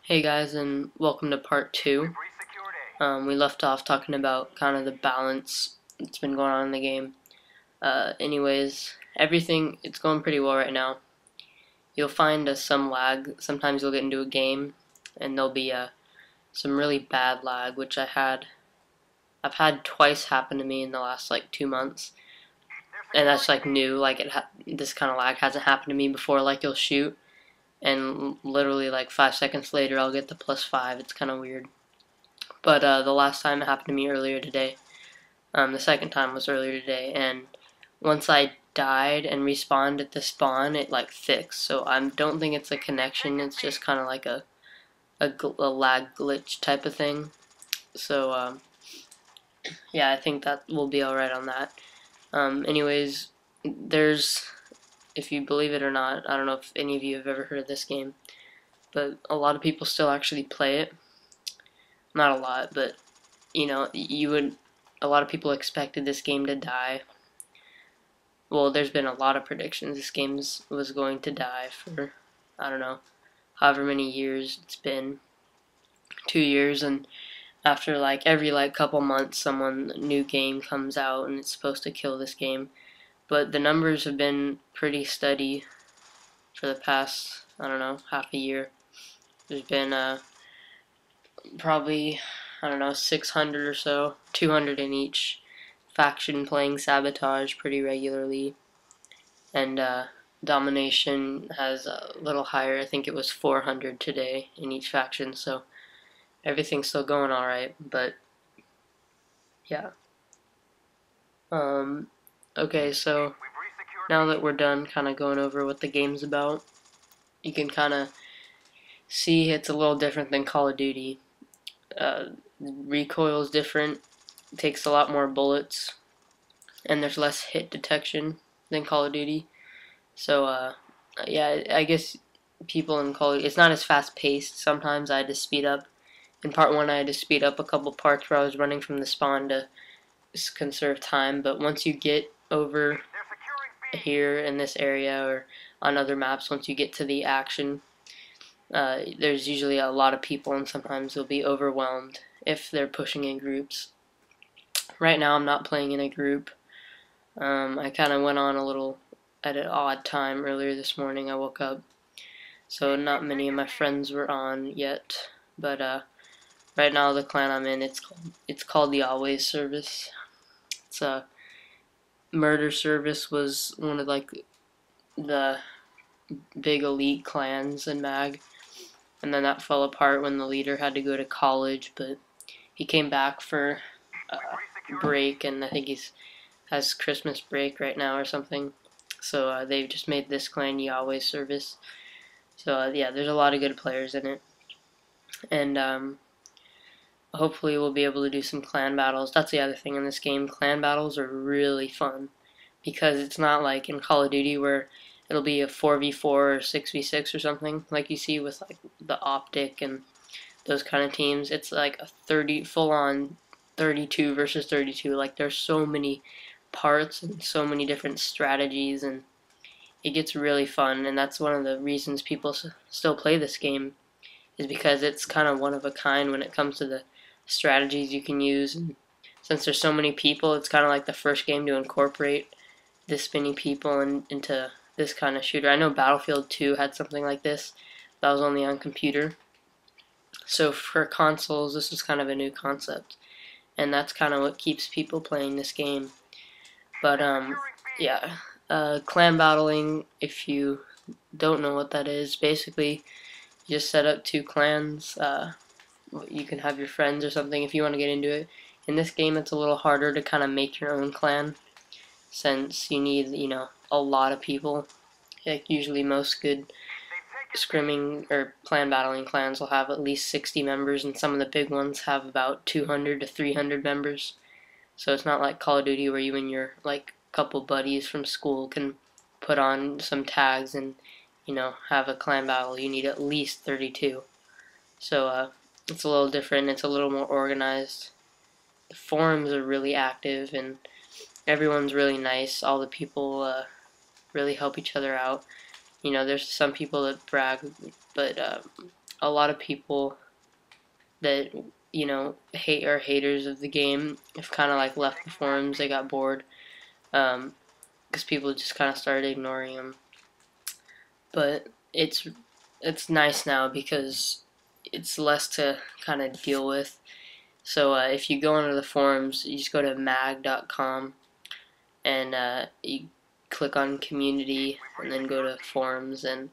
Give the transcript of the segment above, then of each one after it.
Hey guys, and welcome to part 2. We left off talking about kind of the balance that's been going on in the game. Anyways, it's going pretty well right now. You'll find some lag. Sometimes you'll get into a game, and there'll be some really bad lag, which I've had twice happen to me in the last like 2 months, and that's like new. Like this kind of lag hasn't happened to me before. Like you'll shoot, and literally like 5 seconds later, I'll get the +5. It's kind of weird. But the last time it happened to me earlier today. The second time was earlier today, and once I died and respawned at the spawn, it like fixed. So I don't think it's a connection. It's just kind of like a lag glitch type of thing. So yeah, I think that will be alright on that. Anyways, if you believe it or not, I don't know if any of you have ever heard of this game, but a lot of people still actually play it. Not a lot, but a lot of people expected this game to die. Well, there's been a lot of predictions this game was going to die for, I don't know, however many years it's been. 2 years, and after like every couple months some new game comes out and it's supposed to kill this game. But the numbers have been pretty steady for the past, I don't know, half a year. There's been probably, I don't know, 600 or so, 200 in each faction playing Sabotage pretty regularly, and Domination has a little higher. I think it was 400 today in each faction, so everything's still going alright, but yeah. Okay, so now that we're done kind of going over what the game's about, you can kind of see it's a little different than Call of Duty. Recoil is different, it takes a lot more bullets, and there's less hit detection than Call of Duty. So yeah, I guess people in Call of Duty, it's not as fast paced. Sometimes I had to speed up. In part 1 I had to speed up a couple parts where I was running from the spawn to conserve time, but once you get over here in this area or on other maps, once you get to the action, there's usually a lot of people, and sometimes you'll be overwhelmed if they're pushing in groups. Right now I'm not playing in a group. I kind of went on a little at an odd time earlier this morning. I woke up, so not many of my friends were on yet, but right now the clan I'm in, it's called the Always Service. It's a Murder Service was one of like the big elite clans in Mag, and then that fell apart when the leader had to go to college, but he came back for break, and I think has Christmas break right now or something. So they've just made this clan Yahweh Service. So yeah, there's a lot of good players in it, and hopefully we'll be able to do some clan battles. That's the other thing in this game. Clan battles are really fun because it's not like in Call of Duty where it'll be a 4v4 or 6v6 or something like you see with like the Optic and those kind of teams. It's like a 30 full-on 32 versus 32. Like there's so many parts and so many different strategies, and it gets really fun. And that's one of the reasons people still play this game, is because it's kind of one of a kind when it comes to the strategies you can use. And since there's so many people, it's kind of like the first game to incorporate this many people into this kind of shooter. I know Battlefield 2 had something like this. That was only on computer. So for consoles, this is kind of a new concept, and that's kind of what keeps people playing this game. But yeah, clan battling, if you don't know what that is, basically you just set up two clans. You can have your friends or something if you want to get into it. In this game, it's a little harder to kind of make your own clan, since you need, a lot of people. Like usually most good scrimming or clan battling clans will have at least 60 members, and some of the big ones have about 200 to 300 members. So it's not like Call of Duty where you and your like couple buddies from school can put on some tags and have a clan battle. You need at least 32. So it's a little different. It's a little more organized. The forums are really active, and everyone's really nice. All the people really help each other out. There's some people that brag, but a lot of people that hate or haters of the game have kind of like left the forums. They got bored because people just kind of started ignoring them. But it's nice now because it's less to kind of deal with. So if you go into the forums, you just go to mag.com and you click on community and then go to forums, and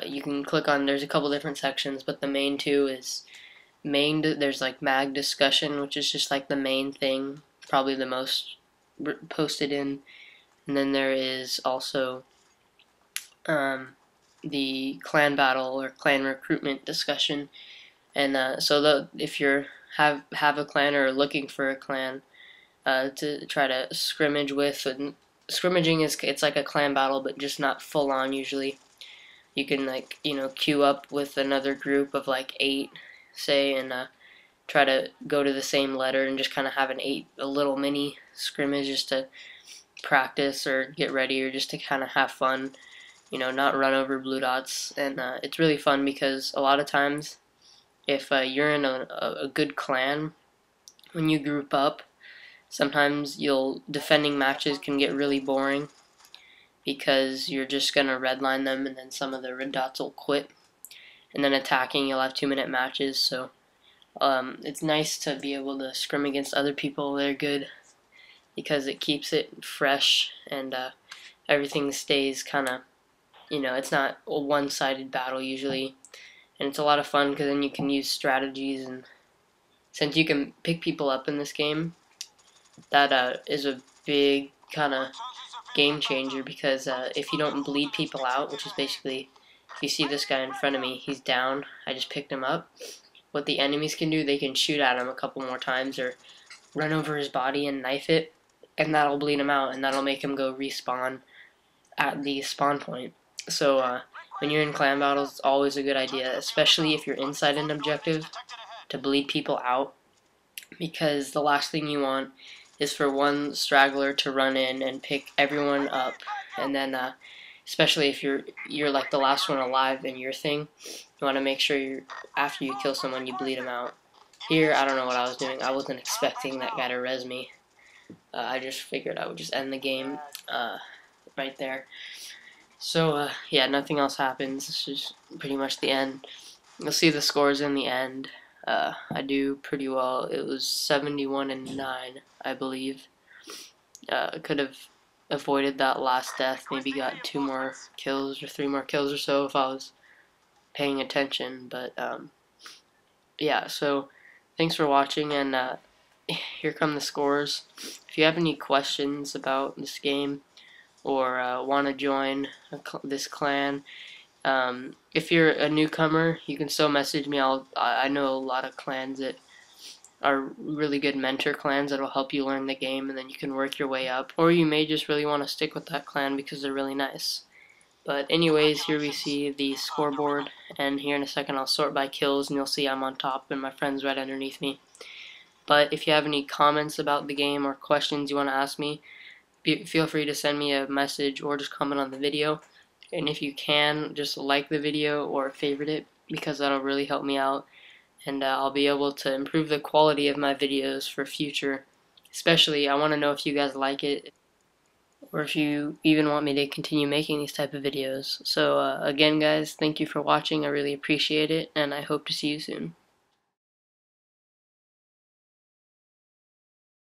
you can click on, there's a couple different sections, but the main two is there's like mag discussion, which is just like the main thing, probably the most posted in, and then there is also the clan battle or clan recruitment discussion. And if you're have a clan or looking for a clan to try to scrimmage with, and scrimmaging it's like a clan battle, but just not full on. Usually, you can like queue up with another group of like 8, say, and try to go to the same letter and just kind of have a little mini scrimmage just to practice or get ready or just to kind of have fun. Not run over blue dots, and it's really fun because a lot of times if you're in a good clan, when you group up, sometimes defending matches can get really boring because you're just gonna redline them, and then some of the red dots will quit, and then attacking, you'll have 2-minute matches. So it's nice to be able to scrim against other people that are good because it keeps it fresh, and everything stays kind of, it's not a one-sided battle usually, and it's a lot of fun because then you can use strategies, and since you can pick people up in this game, that is a big kind of game changer because if you don't bleed people out, which is basically, if you see this guy in front of me, he's down, I just picked him up. What the enemies can do, they can shoot at him a couple more times or run over his body and knife it, and that'll bleed him out, and that'll make him go respawn at the spawn point. So when you're in clan battles, it's always a good idea, especially if you're inside an objective, to bleed people out, because the last thing you want is for one straggler to run in and pick everyone up, and then especially if you're like the last one alive in your thing, you want to make sure after you kill someone, you bleed them out. Here, I don't know what I was doing. I wasn't expecting that guy to res me. I just figured I would just end the game right there. So yeah, nothing else happens. This is pretty much the end. You'll see the scores in the end. I do pretty well. It was 71-9, I believe. Could have avoided that last death. Maybe got 2 more kills or 3 more kills or so if I was paying attention. But yeah, so thanks for watching, and here come the scores. If you have any questions about this game or want to join this clan, if you're a newcomer, you can still message me. I know a lot of clans that are really good mentor clans that'll help you learn the game, and then you can work your way up. Or you may just really want to stick with that clan because they're really nice. But anyways, here we see the scoreboard, and here in a second I'll sort by kills, and you'll see I'm on top and my friend's right underneath me. But if you have any comments about the game or questions you want to ask me, feel free to send me a message or just comment on the video. And if you can, just like the video or favorite it, because that'll really help me out, and I'll be able to improve the quality of my videos for future. Especially, I want to know if you guys like it, or if you even want me to continue making these type of videos. So again guys, thank you for watching. I really appreciate it, and I hope to see you soon.